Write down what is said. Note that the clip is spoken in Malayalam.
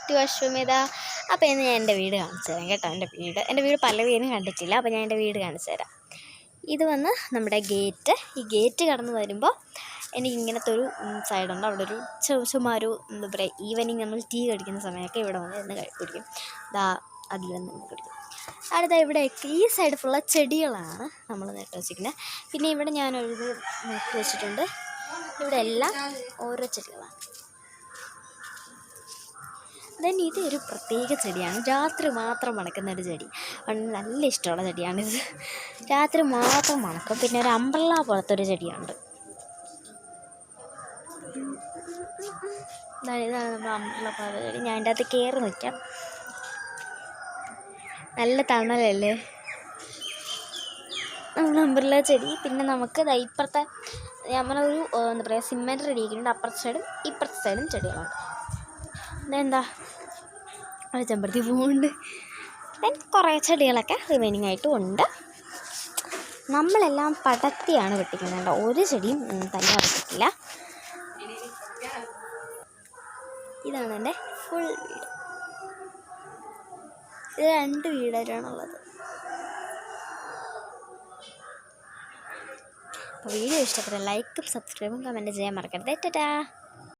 ടു അശ്വമേധ. അപ്പോൾ ഇന്ന് ഞാൻ എൻ്റെ വീട് കാണിച്ചു തരാം കേട്ടോ. എൻ്റെ വീട് പല പേരും കണ്ടിട്ടില്ല. അപ്പോൾ ഞാൻ എൻ്റെ വീട് കാണിച്ചു തരാം. ഇത് വന്ന് നമ്മുടെ ഗേറ്റ്. ഈ ഗേറ്റ് കടന്ന് വരുമ്പോൾ എനിക്ക് ഇങ്ങനത്തെ ഒരു സൈഡുണ്ട്. അവിടെ ഒരു ചുമ്മാ ഒരു എന്താ പറയുക, ഈവനിങ് നമ്മൾ ടീ കഴിക്കുന്ന സമയമൊക്കെ ഇവിടെ വന്ന് നിന്ന് കുടിക്കും. അതിൽ വന്ന് നിന്ന് കുടിക്കും. അടുത്ത ഇവിടെയൊക്കെ ഈ സൈഡ് ഫുള്ള ചെടികളാണ് നമ്മൾ നട്ട് വെച്ചിരിക്കുന്നത്. പിന്നെ ഇവിടെ ഞാനൊരു നട്ട് വെച്ചിട്ടുണ്ട്. ഇവിടെ എല്ലാം ഓരോ ചെടികളാണ്. ദെൻ ഇതൊരു പ്രത്യേക ചെടിയാണ്. രാത്രി മാത്രം മണക്കുന്ന ഒരു ചെടി. നല്ല ഇഷ്ടമുള്ള ചെടിയാണിത്. രാത്രി മാത്രം മണക്കും. പിന്നെ ഒരു അംബ്രല്ല പോലത്തെ ഒരു ചെടിയുണ്ട്. ഇതാണ് നമ്മൾ അംബ്രല്ല പോലത്തെ ചെടി. ഞാൻ അതിൻ്റെ അകത്ത് കയറി നിൽക്കാം. നല്ല തണലല്ലേ നമ്മൾ അംബ്രല്ല ചെടി. പിന്നെ നമുക്ക് ഇപ്പുറത്തെ നമ്മളൊരു എന്താ പറയുക, സിമെൻറ്റ് റെഡിയാക്കിയിട്ടുണ്ട്. അപ്പുറത്തെ സൈഡും ഇപ്പുറത്തെ സൈഡും ചെടികളാണ്. ഇതെന്താ ഒരു ചെമ്പരത്തി പൂവുണ്ട്. ദെൻ കുറേ ചെടികളൊക്കെ റിമൈനിങ് ആയിട്ടും ഉണ്ട്. നമ്മളെല്ലാം പടർത്തിയാണ് വെട്ടിക്കുന്നത്. ഒരു ചെടിയും തന്നെ വെട്ടിക്കില്ല. ഇതാണ് എൻ്റെ ഫുൾ വീട്. ഇത് 2 വീടാണുള്ളത്. അപ്പോൾ വീഡിയോ ഇഷ്ടപ്പെട്ട ലൈക്കും സബ്സ്ക്രൈബും കമൻറ്റ് ചെയ്യാൻ മറക്കരുത്. ടാറ്റാ.